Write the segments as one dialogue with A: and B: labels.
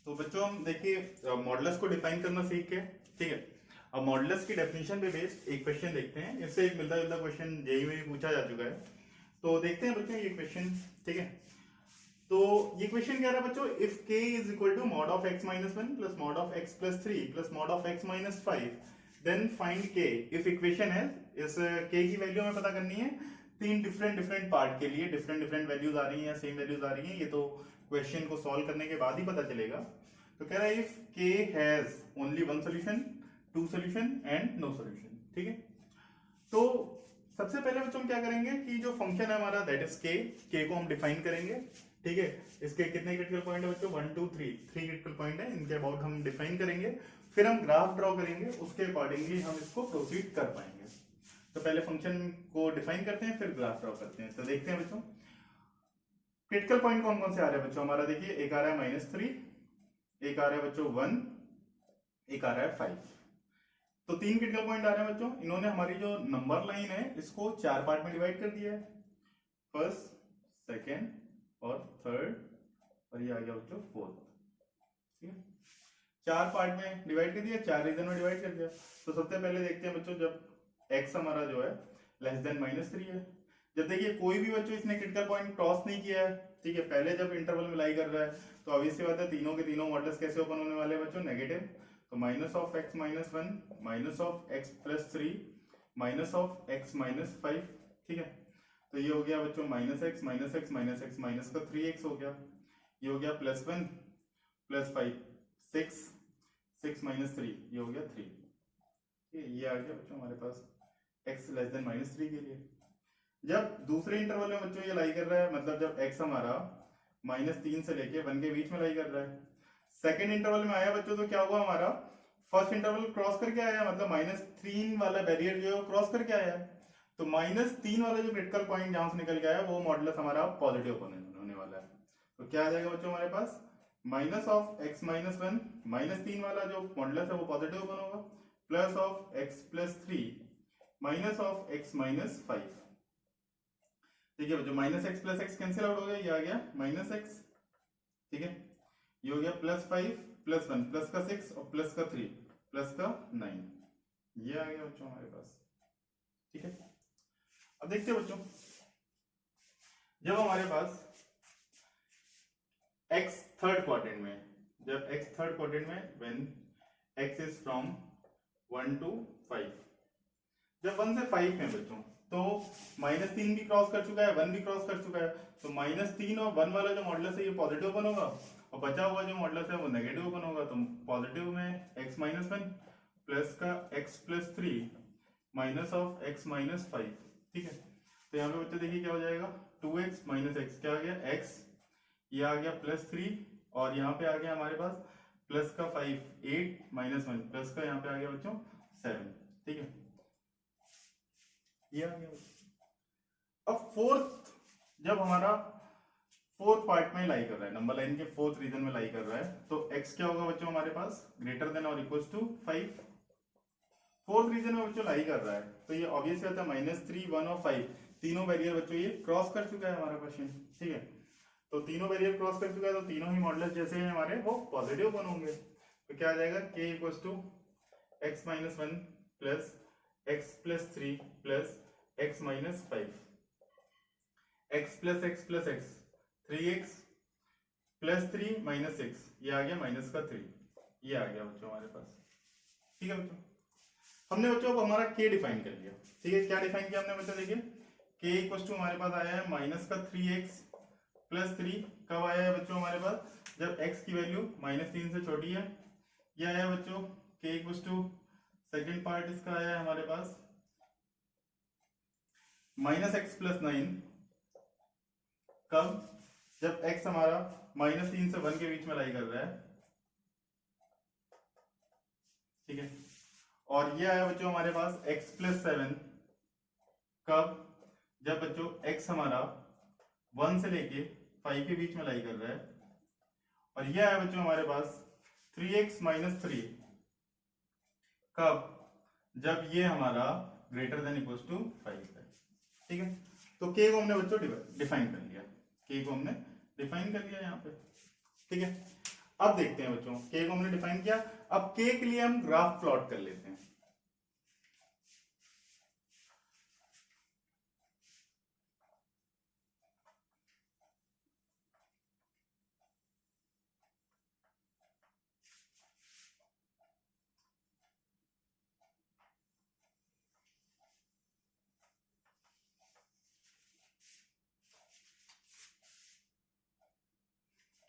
A: तो बच्चों हम देखिए मॉडुलस को डिफाइन करना सीख के, ठीक है। अब मॉडुलस की डेफिनेशन पे बेस्ड एक क्वेश्चन देखते हैं। इससे एक मिलता जुलता क्वेश्चन जेईई में पूछा जा चुका है, तो देखते हैं बच्चों ये क्वेश्चन, ठीक है। तो ये क्वेश्चन कह रहा है बच्चों, if k is equal to mod of x minus one plus mod of x plus three plus mod of x minus five then find k। If equation है, इस k की वैल्यू हमें पता करनी है। तीन डिफरेंट पार्ट के लिए डिफरेंट वैल्यूज आ रही हैं या सेम वैल्यूज आ रही हैं, ये तो क्वेश्चन को सॉल्व करने के बाद ही पता चलेगा। तो कह रहा है if k has only one solution, two solution and no solution, ठीक है। तो सबसे पहले बच्चों हम क्या करेंगे कि जो फंक्शन है हमारा दैट इज k को हम डिफाइन करेंगे, ठीक है। इसके कितने क्रिटिकल पॉइंट है बच्चों, 1 2 3 क्रिटिकल पॉइंट है, इनके अबाउट हम डिफाइन करेंगे, फिर हम ग्राफ ड्रॉ करेंगे, उसके अकॉर्डिंगली हम इसको प्रोसीड कर पाएंगे। तो पहले फंक्शन को डिफाइन करते हैं, फिर ग्राफ ड्रॉ करते हैं। तो देखते हैं बच्चों क्रिटिकल पॉइंट कौन कौन से आ रहे हैं बच्चों हमारा। देखिए एक आ रहा है -3, एक आ रहा है बच्चों 1, एक आ रहा है 5। तो तीन क्रिटिकल पॉइंट आ रहे हैं बच्चों। इन्होंने हमारी जो नंबर लाइन है इसको चार पार्ट में डिवाइड कर दिया है, फर्स्ट, सेकेंड और थर्ड, और ये आ गया बच्चों फोर्थ, ठीक है। चार पार्ट में डिवाइड कर दिया, चार रीजन में डिवाइड कर दिया। तो सबसे पहले देखते हैं बच्चों, जब x हमारा जो है लेस देन -3 है, जब देखिए कोई भी बच्चों इसने क्रिटिकल पॉइंट क्रॉस नहीं किया है, ठीक है, पहले जब इंटरवल में लाई कर रहा है, तो ऑब्वियस सी बात है तीनों के तीनों मॉडल्स कैसे ओपन होने वाले हैं बच्चों, नेगेटिव। तो minus of x minus one, minus of x plus three, minus of x minus five, ठीक है। तो ये हो गया बच्चों minus x minus x minus x minus का 3x हो गया। ये हो गया plus one plus five, 6, 6 minus three, ये हो गया 3, ठीक है। ये आ गया बच्चों हमारे पास x लेस देन -3 के लिए। जब दूसरे इंटरवल में बच्चों ये लाई कर रहा है, मतलब जब x हमारा -3 से लेके 1 के बीच में लाई कर रहा है, सेकेंड इंटरवल में आया बच्चों, तो क्या हुआ हमारा फर्स्ट इंटरवल क्रॉस करके आया, मतलब -3 वाला बैरियर जो है क्रॉस करके आया है। तो -3 वाला जो क्रिटिकल पॉइंट जहां से निकल के आया वो मॉडुलस हमारा पॉजिटिव होने वाला है। तो क्या आ जाएगा बच्चों हमारे पास, minus of x minus one, -3 वाला जो मॉडुलस है वो पॉजिटिव ओपन होगा, plus of x plus three, minus of x minus five, ठीक है बच्चों। Minus x plus x cancel out हो गया, ये आ गया -x, ठीक है। ये हो गया +5 प्लस 1 प्लस का 6 और प्लस का 3 प्लस का 9, ये आ गया बच्चों हमारे पास, ठीक है। अब देखते हैं बच्चों, जब हमारे पास x थर्ड क्वाड्रेंट में, जब x थर्ड क्वाड्रेंट में when x is from 1 to 5, जब 1 से 5 में बच्चों, तो -3 भी क्रॉस कर चुका है, 1 भी क्रॉस कर चुका है। तो -3 और 1 वाला जो मॉडुलस है ये पॉजिटिव ओपन होगा, और बचा हुआ जो मॉडुलस है वो नेगेटिव ओपन होगा। तो पॉजिटिव में x माइनस वन प्लस का x plus three minus of x minus five, ठीक है। तो यहाँ पे बच्चे देखिए क्या हो जाएगा, 2x माइनस एक्स, क्या आ गया x, ये आ गया +3, और यहाँ पे आ गया हमारे पास प्लस का 5, 8 माइनस वन प्लस का यहाँ पे आ गया बच्चों 7, ठीक है। ये आ गया। अब फोर्थ, जब हमारा फोर्थ पार्ट में लाई कर रहा है, नंबर लाइन के फोर्थ रीजन में लाई कर रहा है, तो x क्या होगा बच्चों हमारे पास, ग्रेटर देन और इक्वल टू 5। फोर्थ रीजन में बच्चों लाई कर रहा है, तो ये ऑब्वियस होता है -3, 1 और 5 तीनों बैरियर बच्चों ये क्रॉस कर चुका है हमारा क्वेश्चन, ठीक है। तो तीनों बैरियर क्रॉस कर चुका है, तो तीनों ही मॉडुलस जैसे हैं हमारे वो पॉजिटिव बन होंगे। तो क्या आ जाएगा, k equal to x minus one plus x plus three plus x minus five, x plus x 3x plus 3 minus 6, ये आ गया माइनस का 3, ये आ गया बच्चों हमारे पास, ठीक है बच्चों। हमने बच्चों अब हमारा k डिफाइन कर लिया, ठीक है। क्या डिफाइन किया हमने बच्चों, देखिए k इक्वल टू हमारे पास आया है माइनस का 3x प्लस 3, कब आया है बच्चों हमारे पास, जब x की वैल्यू -3 से छोटी है। ये आया बच्चों k equal to, second part इसका आया है हमारे पास -x प्लस 9, कब, जब x हमारा -3 से 1 के बीच में लाई कर रहा है, ठीक है। और ये आया बच्चों हमारे पास x प्लस 7, कब, जब बच्चों x हमारा 1 से लेके 5 के बीच में लाई कर रहा है। और ये आया बच्चों हमारे पास 3x माइनस 3, कब, जब ये हमारा ग्रेटर देन इक्वल टू 5 है, ठीक है। तो k को हमने बच्चों डिफाइन कर लिया, k को हमने डिफाइन कर लिया यहाँ पे, ठीक है। अब देखते हैं बच्चों, के को हमने डिफाइन किया, अब के के लिए हम ग्राफ प्लॉट कर लेते हैं।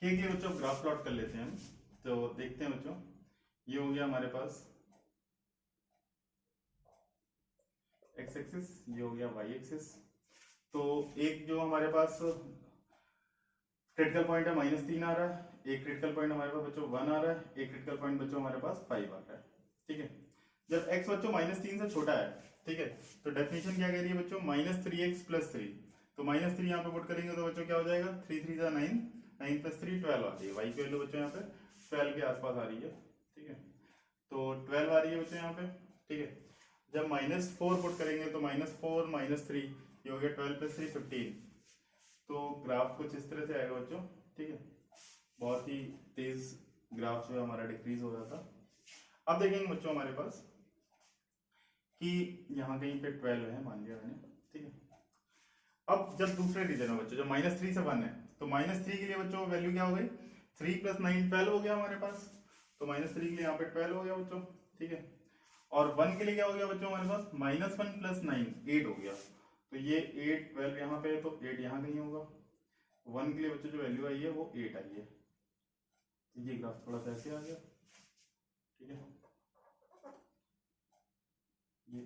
A: के लिए बच्चों ग्राफ प्लॉट कर लेते हैं हम। तो देखते हैं बच्चों, ये हो गया हमारे पास एक्स एक्सिस, ये हो गया वाई एक्सिस। तो एक जो हमारे पास क्रिटिकल पॉइंट है -3 आ रहा है, एक क्रिटिकल पॉइंट हमारे पास बच्चों 1 आ रहा है, एक क्रिटिकल पॉइंट बच्चों हमारे पास 5 आ रहा है। ठीक है, जब x बच्चों -3 से छोटा है, ठीक है, तो डेफिनेशन क्या कह रही है बच्चों, -3x + 3। तो -3 यहाँ पे पुट करेंगे तो बच्चों क्या हो जाएगा, 3 3 जा 9, 9 + 3 12 आ रही है। y की वैल्यू बच्चों यहाँ पे 12 के आसपास आ रही है। ठीक है, तो 12 आ रही है बच्चों यहाँ पे। ठीक है, जब -4 पुट करेंगे तो -4 -3 ये हो गया 12 + 3 15। तो ग्राफ कुछ इस तरह से आएगा बच्चों। ठीक है, बहुत ही तेज ग्राफ जो है हमारा डिक्रीज हो रहा था। अब देखेंगे बच्चों हमारे पास कि यहाँ कहीं पे 12 है, मान लिया मैंने। ठीक है, अब जब दूसरे रीजन में बच्चों जब -3 से 1 है, तो -3 के लिए बच्चों वैल्यू क्या हो गई, 3 + 9 12 हो गया हमारे पास। तो -3 के लिए यहाँ पे 12 हो गया बच्चों। ठीक है, और 1 के लिए क्या हो गया बच्चों हमारे पास, -1 + 9 8 हो गया। तो ये 8 12 यहाँ पे है, तो 8 यहाँ कहीं होगा। 1 के लिए बच्चों जो वैल्यू आई है वो 8 आई है। ये ग्राफ थोड़ा सा ऐसे आ गया। ठीक है, ये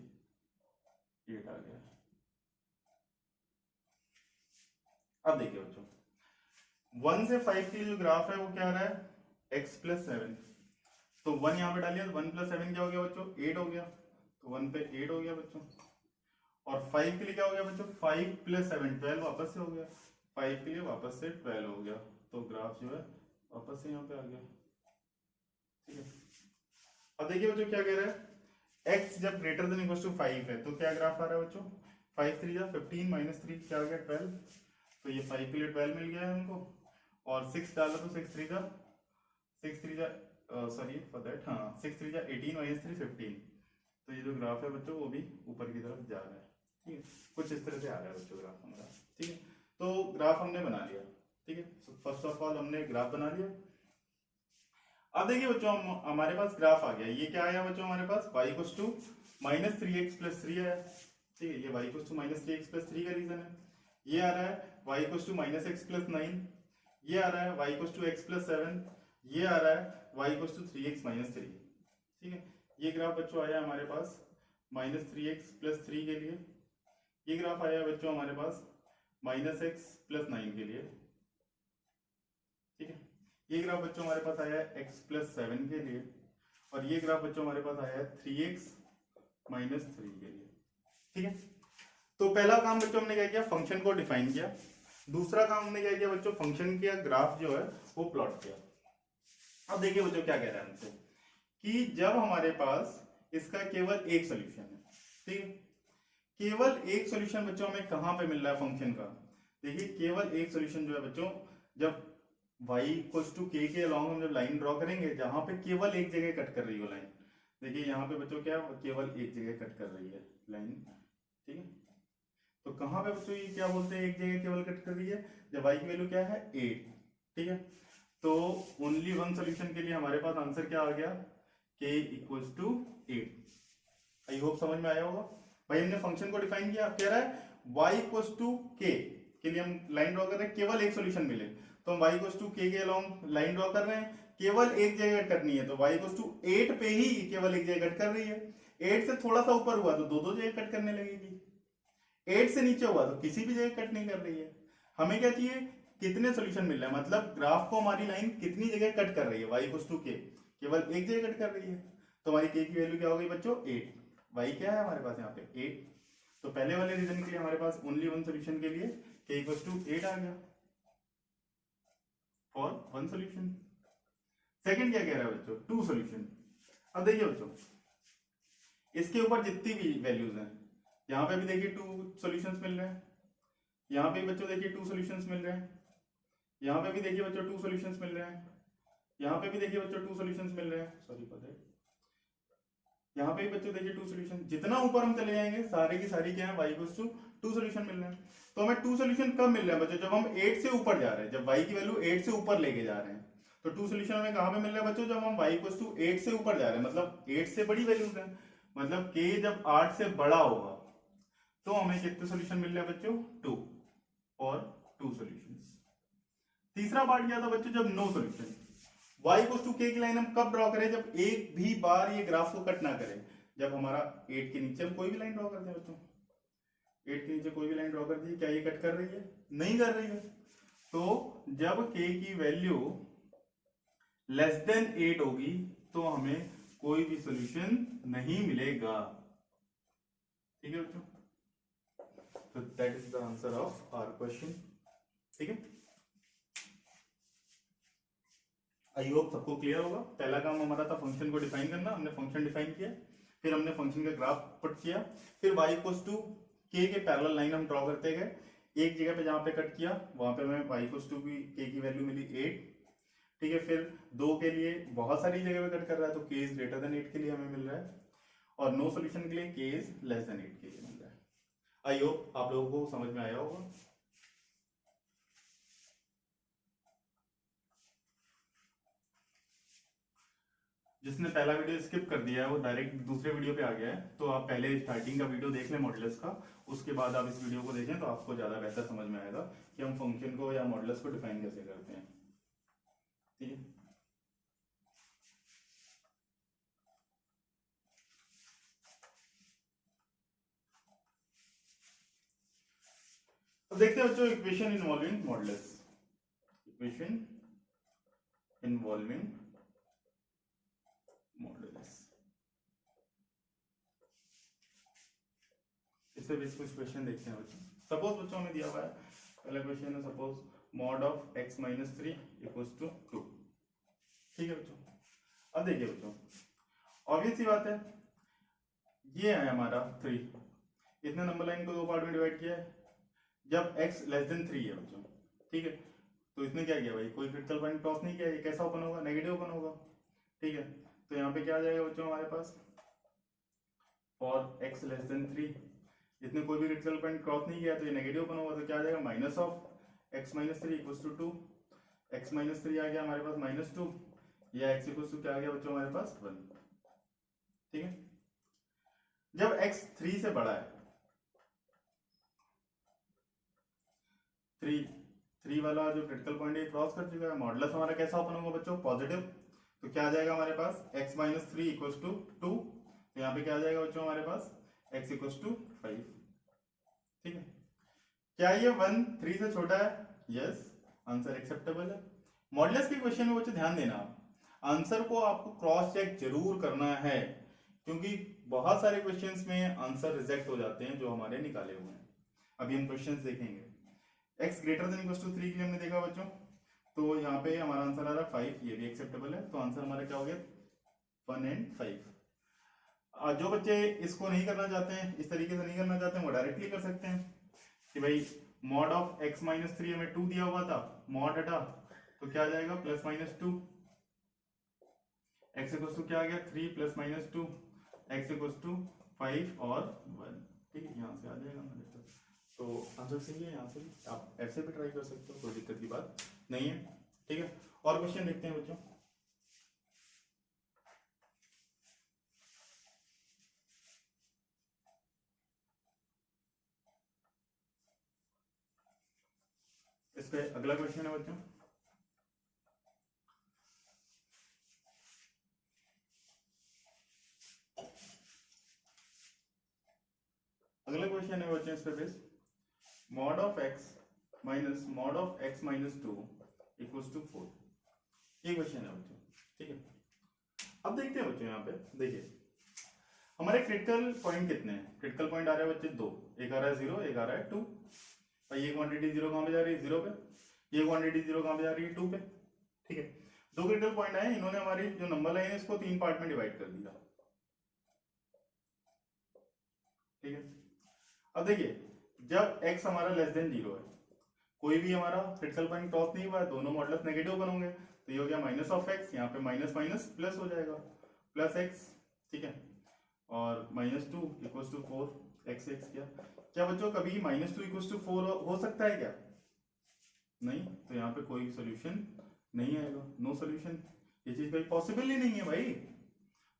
A: 8 आ गया। अब देखिए बच्चों, 1 से 5 के लिए जो ग्राफ है वो क्या आ रहा है, x + 7। तो 1 यहाँ पे डालिए तो 1 + 7 क्या हो गया बच्चों, 8 हो गया। तो 1 पे 8 हो गया बच्चों। और 5 के लिए क्या हो गया बच्चों, 5 + 7 12 वापस से हो गया। 5 के लिए वापस से 12 हो गया। तो ग्राफ जो है वापस से यहाँ पे आ गया। ठीक है, अब देखिए बच्चों क्या कह रहा है, x जब ग्रेटर देन इक्वल टू 5 है तो क्या ग्राफ आ रहा है बच्चों, 5 3 जा 15 -3 क्या आ गया 12। तो ये 5 के लिए 12 मिल गया है हमको, और 6 डाला तो 6 3 जा सॉरी फॉर दैट, हाँ 6 3 जा 18 -3 15। तो ये जो ग्राफ है बच्चों वो भी ऊपर की तरफ जा रहा है। ठीक है, कुछ इस तरह से आ रहा है बच्चों ग्राफ हमारा। ठीक है, तो ग्राफ हमने बना लिया। ठीक है, फर्स्ट ऑफ ऑल हमने ग्राफ बना लिया। अब देखिए बच्चों हमारे पास ग्राफ आ गया। ये क्या आया बच्चों हमारे पास, y = -3x + 3 आया। ठीक है, ये y = -3x + 3 का रीजन है। ये आ रहा है y = -x + 9। ये आ रहा है y = x + 7। ये आ रहा है y = 3x - 3। ठीक है, ये ग्राफ बच्चों आया हमारे पास -3x + 3 के लिए। ये ग्राफ आया बच्चों हमारे पास -x + 9 के लिए। ठीक है, ये ग्राफ बच्चों हमारे पास आया है x + 7 के लिए, और ये ग्राफ बच्चों हमारे पास आया है 3x - 3 के लिए। ठीक है, तो पहला काम बच्चों हमने क्या किया, फंक्शन को डिफाइन किया। दूसरा काम हमने क्या किया बच्चों, फंक्शन का ग्राफ जो है वो प्लॉट किया। अब देखिए बच्चों क्या कह रहा है हमसे, कि जब हमारे पास इसका केवल एक सोल्यूशन है। ठीक है, केवल एक सोल्यूशन बच्चों हमें कहां पे मिल रहा है फंक्शन का, देखिए केवल एक सोल्यूशन जो है बच्चों, जब y = k के अलॉन्ग हम जब लाइन ड्रॉ करेंगे जहां पे केवल एक जगह कट कर रही हो लाइन। देखिए यहाँ पे बच्चों क्या केवल एक जगह कट कर रही है लाइन। ठीक है, तो कहां पे बच्चों ये क्या बोलते हैं एक जगह केवल कट कर रही है, जब y की वैल्यू क्या है 8। ठीक है, तो ओनली वन सोल्यूशन के लिए हमारे पास आंसर क्या आ गया, k = 8। आई होप समझ में आया होगा। भाई हमने फंक्शन को डिफाइन किया, कह रहा है y = k के लिए हम लाइन ड्रॉ कर रहे हैं, केवल एक सोल्यूशन मिले तो हम y = k के अलॉन्ग लाइन ड्रॉ कर रहे हैं, केवल एक जगह कट करनी है तो y = 8 पे ही केवल एक जगह कट कर रही है। 8 से थोड़ा सा ऊपर हुआ तो दो जगह कट करने लगेगी, 8 से नीचे हुआ तो किसी भी जगह कट नहीं कर रही है। हमें क्या चाहिए, कितने सोल्यूशन मिल रहे हैं, मतलब ग्राफ को हमारी लाइन कितनी जगह कट कर रही है, y = k केवल एक जगह कट कर रही है। तो हमारी k की वैल्यू क्या हो गई बच्चों 8, y क्या है हमारे पास यहाँ पे 8। तो पहले वाले रीजन के लिए हमारे पास ओनली वन सोल्यूशन के लिए k = 8 आ गया फॉर वन सोल्यूशन। सेकंड क्या कह रहा है बच्चों, टू सोल्यूशन। अब देखिए बच्चों इसके ऊपर जितनी भी वैल्यूज हैं, यहाँ पे भी देखिए टू सॉल्यूशंस मिल रहे हैं, यहाँ पे बच्चों देखिए टू सॉल्यूशंस मिल रहे हैं, यहाँ पे भी देखिए बच्चों टू सॉल्यूशंस मिल रहे हैं। यहाँ पे भी देखिए बच्चों 2 सॉल्यूशंस मिल रहे हैं, सॉरी फॉर दैट। यहाँ पे भी बच्चों देखिए 2 सॉल्यूशन, जितना ऊपर हम चले जाएंगे सारे की सारी क्या है, y इक्वल्स टू 2 सॉल्यूशन मिल रहे हैं। तो हमें 2 सॉल्यूशन कब मिल रहे हैं बच्चों, जब हम 8 से ऊपर जा रहे हैं, जब y की वैल्यू 8 से ऊपर लेके जा रहे हैं। तो 2 सॉल्यूशन हमें कहाँ पे मिल रहा है बच्चों, जब हम y इक्वल्स टू 8 से ऊपर जा रहे हैं, मतलब 8 से बड़ी वैल्यूज है, मतलब k जब 8 से बड़ा होगा तो हमें कितने सॉल्यूशन मिल रहे हैं बच्चों, 2 और 2 सॉल्यूशंस। तीसरा पार्ट क्या था बच्चों, जब no solution, y equals to k की लाइन हम कब ड्रॉ करें, जब एक भी बार ये ग्राफ को कट ना करें, जब हमारा 8 के नीचे हम कोई भी लाइन ड्रॉ करते हैं बच्चों, 8 के नीचे कोई भी लाइन ड्रॉ कर दी, क्या ये कट कर रही है, नहीं कर रही है। तो जब k की वैल्यू लेस देन 8 होगी तो हमें कोई भी सॉल्यूशन नहीं मिलेगा। ठीक है बच्चों, तो that is the answer of our question. ठीक है, आई होप सबको क्लियर होगा। पहला काम हमारा था फंक्शन को डिफाइन करना, हमने फंक्शन डिफाइन किया, फिर हमने फंक्शन का ग्राफ पुट किया, फिर y इक्वल्स टू k के पैरेलल लाइन हम ड्रॉ करते गए, एक जगह पे जहां पे कट किया वहां पे हमें y इक्वल्स टू की k की वैल्यू मिली 8। ठीक है, फिर 2 के लिए बहुत सारी जगह पे कट कर रहा है तो k इज ग्रेटर देन 8 के लिए हमें मिल रहा है, और नो सॉल्यूशन के लिए k इज लेस देन 8 के लिए मिल रहा है। आई होप आप लोगों को समझ में आया होगा। जिसने पहला वीडियो स्किप कर दिया है वो डायरेक्ट दूसरे वीडियो पे आ गया है, तो आप पहले स्टार्टिंग का वीडियो देख लें मॉडुलस का, उसके बाद आप इस वीडियो को देखें तो आपको ज्यादा बेहतर समझ में आएगा कि हम फंक्शन को या मॉडुलस को डिफाइन कैसे करते हैं। ठीक है, अब देखते हैं बच्चों equation involving modulus, equation involving modulus. इससे भी कुछ क्वेश्चन देखते हैं बच्चों। सपोज बच्चों हमें दिया हुआ है, पहला क्वेश्चन है suppose mod of x minus 3 equals to 2। ठीक है बच्चों, अब देखिए बच्चों ऑब्वियस सी बात है, ये है हमारा 3, इतने नंबर लाइन को 2 पार्ट में डिवाइड किया है, जब x लेस देन 3 है बच्चों। ठीक है, तो इसने क्या किया भाई, कोई क्रिटिकल पॉइंट क्रॉस नहीं किया, ये कैसा ओपन होगा, नेगेटिव ओपन होगा। ठीक है, तो यहाँ पे क्या आ जाएगा बच्चों हमारे पास, फॉर x लेस देन 3, इसने कोई भी क्रिटिकल पॉइंट क्रॉस नहीं किया तो ये नेगेटिव ओपन होगा, तो क्या आ जाएगा minus of x minus 3 equals to 2, x minus 3 आ गया हमारे पास -2, या x इक्वल्स टू क्या आ गया बच्चों हमारे पास 1। ठीक है, जब x 3 से बड़ा है, 3 वाला जो क्रिटिकल पॉइंट है क्रॉस कर चुका है, मॉडुलस हमारा कैसा ओपन होगा बच्चों, पॉजिटिव, तो क्या आ जाएगा हमारे पास x माइनस 3 इक्वल्स टू 2, तो यहाँ पे क्या आ जाएगा बच्चों हमारे पास x इक्वल्स टू 5। ठीक है, क्या ये 1 3 से छोटा है, यस, आंसर एक्सेप्टेबल है। मॉडुलस के क्वेश्चन में बच्चों ध्यान देना, आंसर को आपको क्रॉस चेक जरूर करना है, क्योंकि बहुत सारे क्वेश्चंस में आंसर रिजेक्ट हो जाते हैं जो हमारे निकाले हुए हैं। अभी हम क्वेश्चंस देखेंगे, x greater than equals to 3 के लिए हमने देखा बच्चों, तो यहाँ पे हमारा आंसर आ रहा है 5, ये भी एक्सेप्टेबल है, तो आंसर हमारा क्या हो गया 1 and 5। जो बच्चे इसको नहीं करना चाहते हैं, इस तरीके से नहीं करना चाहते हैं, वो डायरेक्टली कर सकते हैं कि भाई मॉड ऑफ x माइनस 3 हमें 2 दिया हुआ था, मॉड हटा तो क्या आ जाएगा plus minus 2, x equals to क्या आ गया 3 plus minus 2, x equals to 5 और 1। ठीक है, यहाँ से आ जाएगा हमारे पास, तो आंसर सही है। यहाँ से आप ऐसे भी ट्राई कर सकते हो, कोई दिक्कत की बात नहीं है। ठीक है, और क्वेश्चन देखते हैं बच्चों। इस पे अगला क्वेश्चन है बच्चों, अगला क्वेश्चन है बच्चों इस पे base, mod of x minus mod of x minus 2 equals to 4, ये क्वेश्चन है बच्चों। ठीक है, अब देखते हैं बच्चों, यहाँ पे देखिए हमारे क्रिटिकल पॉइंट कितने हैं, क्रिटिकल पॉइंट आ रहे हैं बच्चे 2, एक आ रहा है 0, एक आ रहा है 2, और ये क्वांटिटी 0 कहां पे जा रही है 0 पे, ये क्वांटिटी 0 कहां पे जा रही है 2 पे। ठीक है, 2 क्रिटिकल पॉइंट आए, इन्होंने हमारी जो नंबर लाइन है इसको 3 पार्ट में डिवाइड कर दिया। ठीक है, अब देखिए जब x हमारा लेस देन 0 है, कोई भी हमारा क्रिटिकल पॉइंट क्रॉस नहीं हुआ है, दोनों मॉडुलस नेगेटिव बनोगे, तो ये हो गया माइनस ऑफ एक्स, यहाँ पे माइनस माइनस प्लस हो जाएगा, प्लस एक्स, ठीक है, और minus two equal to four x x किया। क्या बच्चों कभी minus two equal to four हो सकता है क्या? नहीं, तो यहाँ पे कोई सोल्यूशन नहीं आएगा, नो सोल्यूशन, ये चीज कभी पॉसिबल ही नहीं है भाई।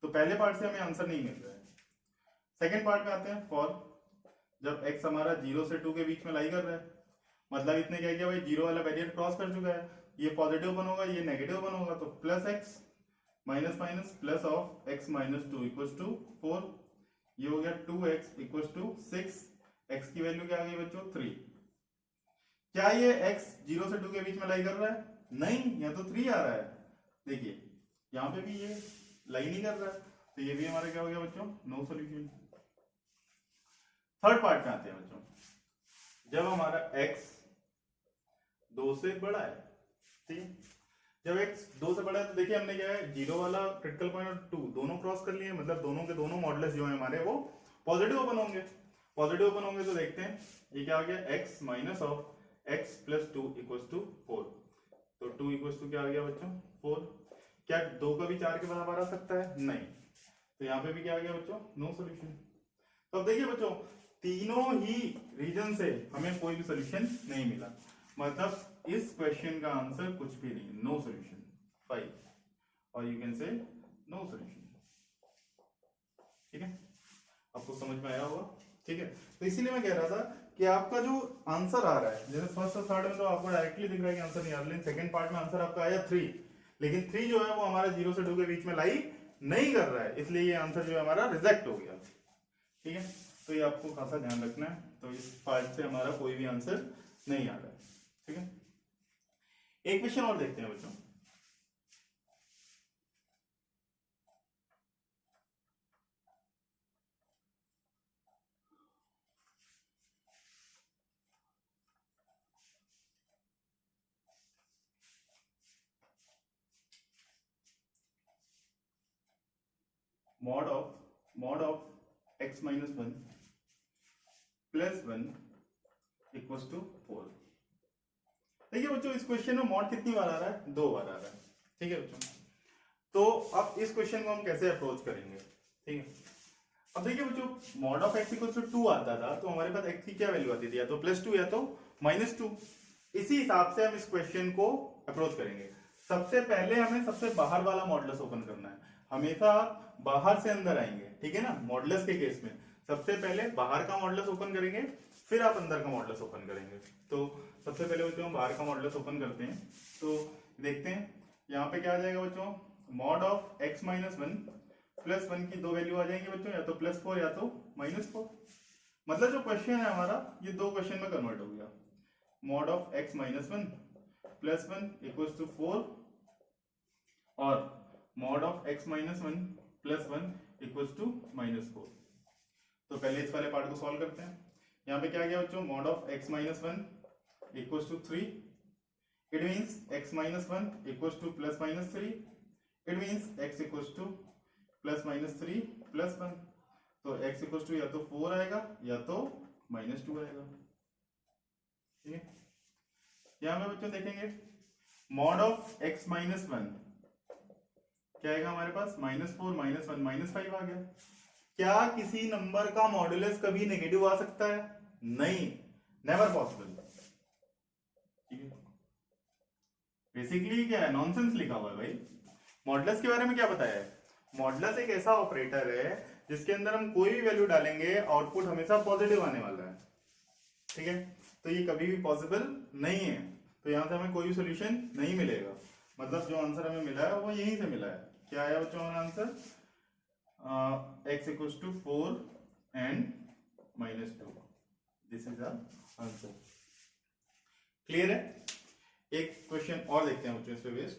A: तो पहले पार्ट से हमें आंसर नहीं मिल रहा है। सेकेंड पार्ट में आते हैं, फॉर जब x हमारा 0 से 2 के बीच में लाई कर रहा है, मतलब इसने क्या किया भाई, जीरो वाला बैरियर क्रॉस कर चुका है, ये पॉजिटिव बनोगा ये नेगेटिव बनोगा, तो plus x minus minus plus of x minus two equal to 4, ये हो गया 2x इक्वल टू 6, x की वैल्यू क्या आ गई बच्चों 3। क्या ये x 0 से 2 के बीच में लाई कर रहा है? नहीं, यहाँ तो 3 आ रहा है, देखिए यहाँ पे भी ये लाई नहीं कर रहा है, तो ये भी हमारा क्या हो गया बच्चों, नो सॉल्यूशन। थर्ड पार्ट में आते हैं बच्चों, जब हमारा x 2 से बड़ा है, ठीक है, जब x 2 से बड़ा है तो देखिए हमने क्या है, जीरो वाला क्रिटिकल पॉइंट और 2 दोनों क्रॉस कर लिए, मतलब दोनों के दोनों मॉडुलस जो है हमारे वो पॉजिटिव ओपन होंगे, पॉजिटिव ओपन होंगे, तो देखते हैं ये क्या आ गया, x minus of x plus 2 equal to 4, तो 2 इक्वल टू क्या आ गया बच्चों 4। क्या 2 का भी 4 के बराबर आ सकता है? नहीं, तो यहाँ पे भी क्या आ गया बच्चों, नो सॉल्यूशन। तो अब देखिए बच्चों, तीनों ही रीजन से हमें कोई भी सोल्यूशन नहीं मिला, मतलब इस क्वेश्चन का आंसर कुछ भी नहीं, नो सॉल्यूशन 5, और you can say no solution, ठीक है, आपको समझ में आया होगा, ठीक है। तो इसीलिए मैं कह रहा था कि आपका जो आंसर आ रहा है, जैसे फर्स्ट और थर्ड में तो आपको डायरेक्टली दिख रहा है कि आंसर नहीं आ रहा, लेकिन सेकंड पार्ट में आंसर आपका आया 3, लेकिन 3 जो है वो हमारा 0 से 2 के बीच में लाई नहीं कर रहा है, इसलिए ये आंसर जो है हमारा रिजेक्ट हो गया, ठीक है। तो ये आपको खासा ध्यान रखना है, तो इस पार्ट से हमारा कोई भी आंसर नहीं आ रहा है, ठीक है। एक क्वेश्चन और देखते हैं बच्चों, mod of x minus 1 plus 1 equal to 4। देखिए बच्चों, इस क्वेश्चन में मॉड कितनी बार आ रहा है? 2 बार आ रहा है, ठीक है बच्चों। तो अब इस क्वेश्चन को हम कैसे अप्रोच करेंगे, ठीक है। अब देखिए बच्चों, mod of x equal to 2 आता था, तो हमारे पास x की क्या वैल्यू आती थी, या तो +2 या तो -2। इसी हिसाब से हम इस क्वेश्चन को अप्रोच करेंगे। सबसे पहले हमें सबसे बाहर वाला मॉडुलस ओपन करना है, हमेशा बाहर से अंदर आएंगे, ठीक है ना। मॉडुलस के केस में सबसे पहले बाहर का मॉडुलस ओपन करेंगे, फिर आप अंदर का मॉडुलस ओपन करेंगे। तो सबसे पहले बच्चों हम बाहर का मॉडुलस ओपन करते हैं, तो देखते हैं यहाँ पे क्या आ जाएगा बच्चों, mod of x minus 1 plus 1 की दो वैल्यू आ जाएंगी बच्चों, या तो +4 या तो -4। मतलब जो क्वेश्चन है हमारा ये दो क्वेश्चन में कन्वर्ट हो गया, mod of x minus 1 plus 1 equal to 4 और mod of x minus 1 plus 1 equal to -4। तो पहले इस वाले पार्ट को सॉल्व करते हैं। यहाँ पे क्या गया बच्चों, mod of x minus 1 equal to 3, it means x minus 1 equal to plus minus 3, it means x equal to plus minus 3 plus 1, तो x इक्वल टू या तो 4 आएगा या तो -2 आएगा, ठीक है। यहाँ पे बच्चों देखेंगे मॉड ऑफ x माइनस 1 क्या आएगा हमारे पास, -4 -1 -5 आ गया। क्या किसी नंबर का मॉडुलस कभी नेगेटिव आ सकता है? नहीं, नेवर पॉसिबल, ठीक है। बेसिकली क्या है, नॉनसेंस लिखा हुआ है भाई। मॉडुलस के बारे में क्या बताया है, मॉडुलस एक ऐसा ऑपरेटर है जिसके अंदर हम कोई भी वैल्यू डालेंगे आउटपुट हमेशा पॉजिटिव आने वाला है, ठीक है। तो ये कभी भी पॉसिबल नहीं है, तो यहां से हमें कोई भी सोल्यूशन नहीं मिलेगा। मतलब जो आंसर हमें मिला है वो यहीं से मिला है। क्या आया बच्चों हमारा answer, x equals to 4 and -2, this is the answer. Clear है। एक क्वेश्चन और देखते हैं बच्चों इस पे बेस्ड,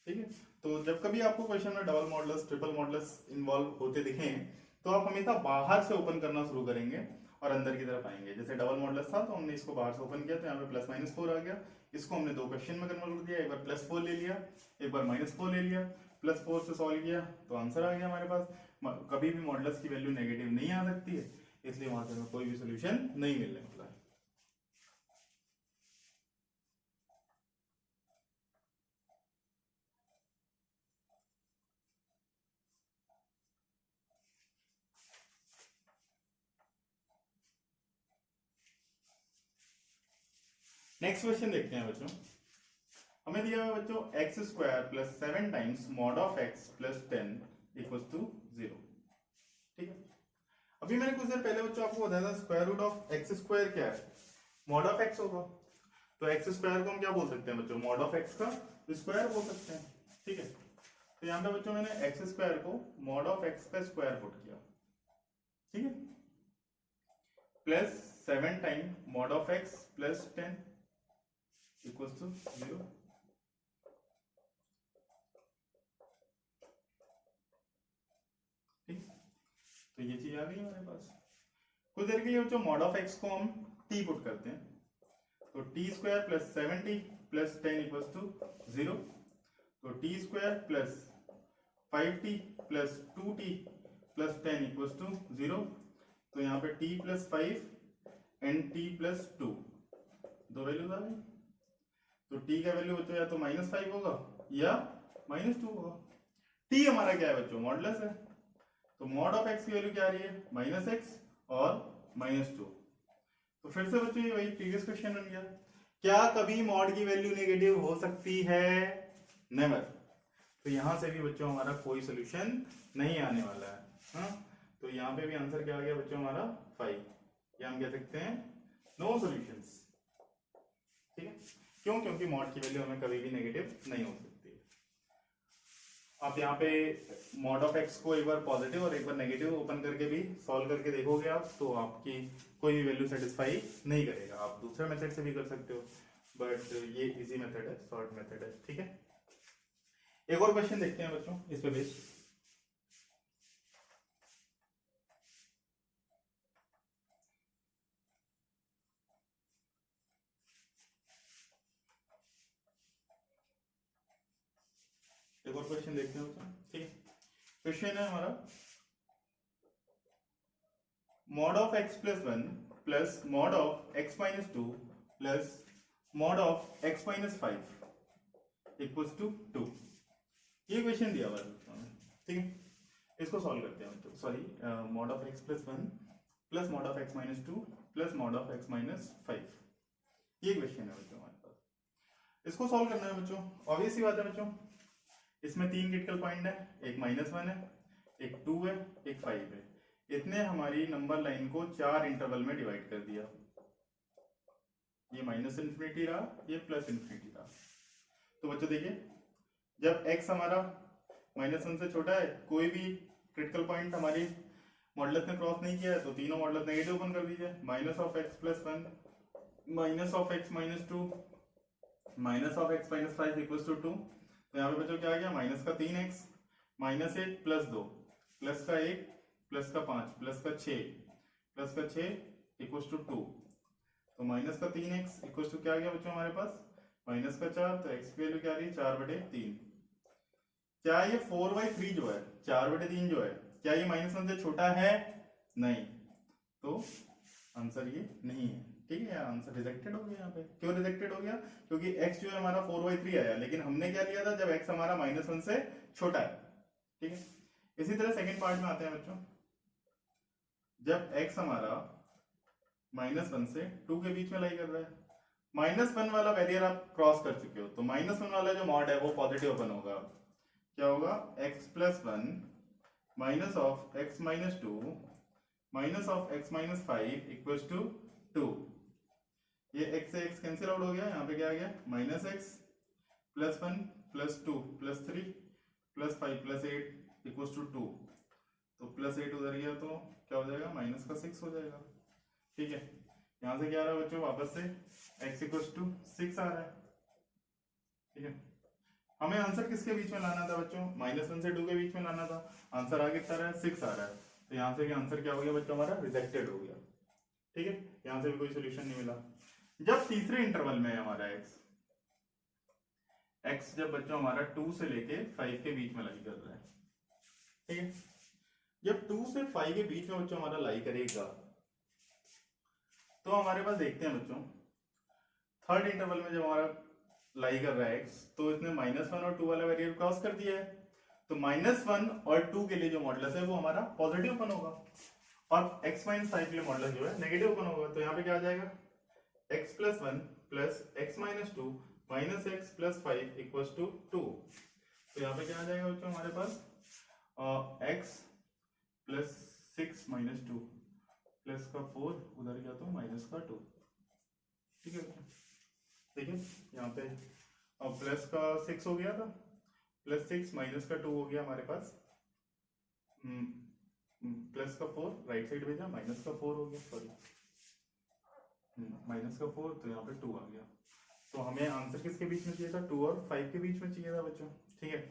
A: ठीक है। तो जब कभी आपको क्वेश्चन में double modulus triple modulus involve होते दिखें तो आप हमेशा बाहर से ओपन करना शुरू करेंगे और अंदर की तरफ आएंगे। जैसे डबल मॉडुलस था तो हमने इसको बाहर से ओपन किया, तो यहाँ पे +-4 आ गया। इसको हमने दो क्वेश्चन में कन्वर्ट कर दिया, एक बार +4 ले लिया, एक बार -4 ले लिया, +4 से सॉल्व किया तो आंसर आ गया हमारे पास। कभी भी मॉडुलस की वैल्यू नेगेटिव नहीं आ सकती है, इसलिए वहां से हमें कोई भी सोल्यूशन नहीं मिलने वाला है। नेक्स्ट क्वेश्चन देखते हैं बच्चों। हमें दिया हुआ बच्चों x square plus 7 times mod of x plus 10 equal to 0। ठीक है, अभी मैंने कुछ देर पहले बच्चों आपको बताया था square root of x square क्या है, मॉड ऑफ एक्स होगा। तो एक्स स्क्वायर को हम क्या बोल सकते हैं बच्चों, मॉड ऑफ एक्स का स्क्वायर बोल सकते हैं। ठीक है, तो यहाँ पे बच्चों मैंने एक्स स्क्वायर को मॉड ऑफ एक्स का स्क्वायर पुट किया। ठीक है, plus 7 time mod of x plus 10 equal to 0। ठीक, तो ये चीज आ गई हमारे पास। कुछ देर के लिए बच्चों मॉड ऑफ एक्स को हम टी पुट करते हैं, तो t square plus 7t plus 10 equal to 0। तो t square plus 5t plus 2t plus 10 equal to 0। तो यहाँ पे t plus 5 and t plus 2 दो वैल्यूज आ गई। तो t का वैल्यू बच्चों या तो -5 होगा या -2 होगा। t हमारा क्या है बच्चों, मॉडुलस है, तो मॉड ऑफ x की वैल्यू क्या आ रही है, -x और -2। तो फिर से बच्चों ये वही प्रीवियस क्वेश्चन बन गया, क्या कभी मॉड की वैल्यू नेगेटिव हो सकती है, नेवर। तो यहां से भी बच्चों हमारा कोई सोल्यूशन नहीं आने वाला है। हाँ, तो यहाँ पे भी आंसर क्या आ गया बच्चों हमारा 5, या हम कह सकते हैं नो सॉल्यूशंस। ठीक है, क्यों, क्योंकि मॉड की वैल्यू हमें कभी भी नेगेटिव नहीं हो सकती। आप यहाँ पे मॉड ऑफ एक्स को एक बार पॉजिटिव और एक बार नेगेटिव ओपन करके भी सॉल्व करके देखोगे आप, तो आपकी कोई भी वैल्यू सेटिस्फाई नहीं करेगा। आप दूसरे मेथड से भी कर सकते हो, बट ये इजी मेथड है, शॉर्ट मेथड है। ठीक है, एक और क्वेश्चन देखते हैं बच्चों इस पे बेस्ड। एक और क्वेश्चन देखते हैं बच्चों। ठीक है, क्वेश्चन है हमारा mod of x plus 1 plus mod of x minus 2 plus mod of x minus 5 equals to 2। ये क्वेश्चन दिया हुआ है बच्चों में। ठीक है, इसको सॉल्व करते हैं बच्चों। Sorry, mod of x plus 1 plus mod of x minus 2 plus mod of x minus 5, ये क्वेश्चन है बच्चों हमारे पास। इसको सॉल्व करना है बच्चों, ऑब्वियस सी बात है बच्चों, इसमें 3 क्रिटिकल पॉइंट है, एक -1 है, एक 2 है, एक 5 है। इतने हमारी नंबर लाइन को 4 इंटरवल में डिवाइड कर दिया। ये -∞ रहा, ये +∞ रहा। तो बच्चों देखिए, जब x हमारा -1 से छोटा है, कोई भी क्रिटिकल पॉइंट हमारी मॉडुलस ने क्रॉस नहीं किया है, तो तीनों मॉडुलस नेगेटिव ओपन कर दीजिए। -(x + 1) -(x - 2) -(x - 5) = 2। तो यहाँ पे बच्चों क्या आ गया, माइनस का 3x -1 + 2 प्लस का 1 प्लस का 5 प्लस का 6 प्लस का 6 = 2। तो माइनस का 3x इक्वल टू क्या आ गया बच्चों हमारे पास, माइनस का 4। तो x की वैल्यू क्या आ रही है, 4/3। क्या ये 4/3 जो है, 4/3 जो है, क्या ये -1 से छोटा है, नहीं, तो आंसर ये नहीं है। ठीक है, आंसर रिजेक्टेड हो गया। यहाँ पे क्यों रिजेक्टेड हो गया, क्योंकि x जो है हमारा 4/3 आया, लेकिन हमने क्या लिया था जब x हमारा -1 से छोटा है। ठीक है, इसी तरह सेकंड पार्ट में आते हैं बच्चों। जब x हमारा -1 से 2 के बीच में लाई कर रहा है, -1 वाला बैरियर आप क्रॉस कर चुके हो, तो -1 वाला जो मॉड है वो पॉजिटिव ओपन होगा। क्या होगा, x + 1 minus of x - 2 minus of x - 5 = 2। ये x से x कैंसिल आउट हो गया, यहाँ पे क्या आ गया, -x + 1 + 2 + 3 + 5 + 8 = 2। तो +8 उधर गया तो क्या हो जाएगा, -6 हो जाएगा। ठीक है, यहाँ से क्या आ रहा है बच्चों, वापस से x = 6 आ रहा है। ठीक है, हमें आंसर किसके बीच में लाना था बच्चों, -1 से 2 के बीच में लाना था। आंसर आ कितना रहा है, 6 आ रहा है। तो यहाँ से भी आंसर क्या हो गया बच्चों, हमारा रिजेक्टेड हो गया। ठीक है, यहाँ से भी कोई सोल्यूशन नहीं मिला। जब तीसरे इंटरवल में हमारा x जब बच्चों हमारा 2 से लेके 5 के बीच में लाई कर रहा है। ठीक है, जब 2 से 5 के बीच में बच्चों हमारा लाई करेगा, तो हमारे पास देखते हैं बच्चों, थर्ड इंटरवल में जब हमारा लाई कर रहा है x, तो इसने -1 और 2 वाला वेरिएबल क्रॉस कर दिया है, तो -1 और 2 के लिए जो मॉडुलस है वो हमारा पॉजिटिव ओपन होगा, और x - 5 के लिए मॉडुलस जो है नेगेटिव ओपन होगा। तो यहाँ पे क्या आ जाएगा, x + 1 + x - 2 - x + 5 = 2। तो यहाँ पे क्या आ जाएगा बच्चों हमारे पास, x + 6 - 2 +4 उधर गया तो -2। ठीक है बच्चों, देखिए यहाँ पे +6 हो गया था, +6 -2 हो गया हमारे पास, +4 राइट साइड भेजा, -4 हो गया, सॉरी -4, तो यहाँ पे 2 आ गया। तो हमें आंसर किसके बीच में चाहिए था, 2 और 5 के बीच में चाहिए था बच्चों। ठीक है,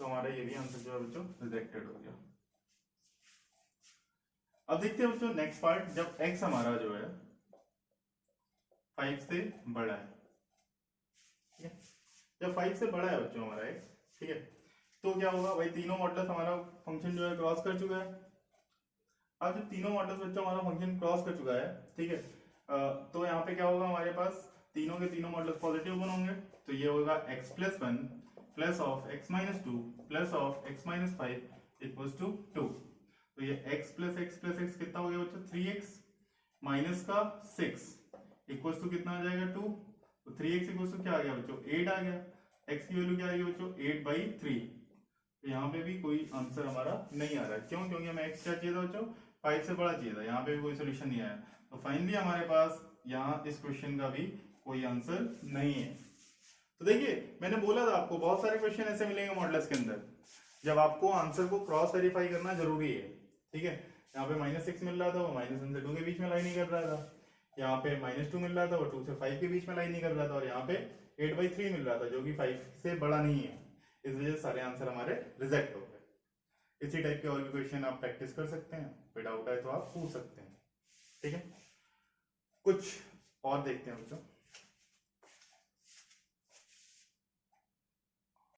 A: तो हमारा ये भी आंसर जो है बच्चों रिजेक्टेड हो गया। अब देखते हैं बच्चों नेक्स्ट पार्ट, जब x हमारा जो है 5 से बड़ा है, ठीक है, जब 5 से बड़ा है बच्चों हमारा x, ठीक है, तो क्या होगा भाई, तीनों मॉडुलस हमारा फंक्शन जो है क्रॉस कर चुका है। अब जब तीनों मॉडुलस बच्चों हमारा फंक्शन क्रॉस कर चुका है, ठीक है, तो यहाँ पे क्या होगा, हमारे पास तीनों के तीनों मॉडुलस पॉजिटिव ओपन होंगे, तो ये होगा x + 1 + x - 2 + x - 5 = 2। तो ये x + x + x कितना हो गया बच्चों, 3x माइनस का 6 इक्वल्स टू कितना आ जाएगा, 2। तो 3x इक्वल्स टू क्या आ गया बच्चों, 8 आ गया। x की वैल्यू क्या आ गई बच्चों, 8/3। तो यहाँ पे भी कोई आंसर हमारा नहीं आ रहा है, क्यों, क्योंकि हमें x क्या चाहिए था बच्चों, 5 से बड़ा चाहिए था, यहाँ पे भी कोई सोल्यूशन नहीं आया। तो फाइनली हमारे पास यहाँ इस क्वेश्चन का भी कोई आंसर नहीं है। तो देखिए मैंने बोला था आपको बहुत सारे क्वेश्चन ऐसे मिलेंगे मॉडुलस के अंदर, जब आपको आंसर को क्रॉस वेरीफाई करना जरूरी है। ठीक है, यहाँ पे -6 मिल रहा था, वो -1 से 2 के बीच में लाई नहीं कर रहा था, यहाँ पे -2 मिल रहा था, वो 2 से 5 के बीच में लाई नहीं कर रहा था, और यहाँ पे 8/3 मिल रहा था जो कि 5 से बड़ा नहीं है। इस वजह से सारे आंसर हमारे रिजेक्ट हो गए। इसी टाइप के और भी क्वेश्चन आप प्रैक्टिस कर सकते हैं, कोई डाउट है तो आप पूछ सकते हैं। ठीक है, कुछ और देखते हैं बच्चों।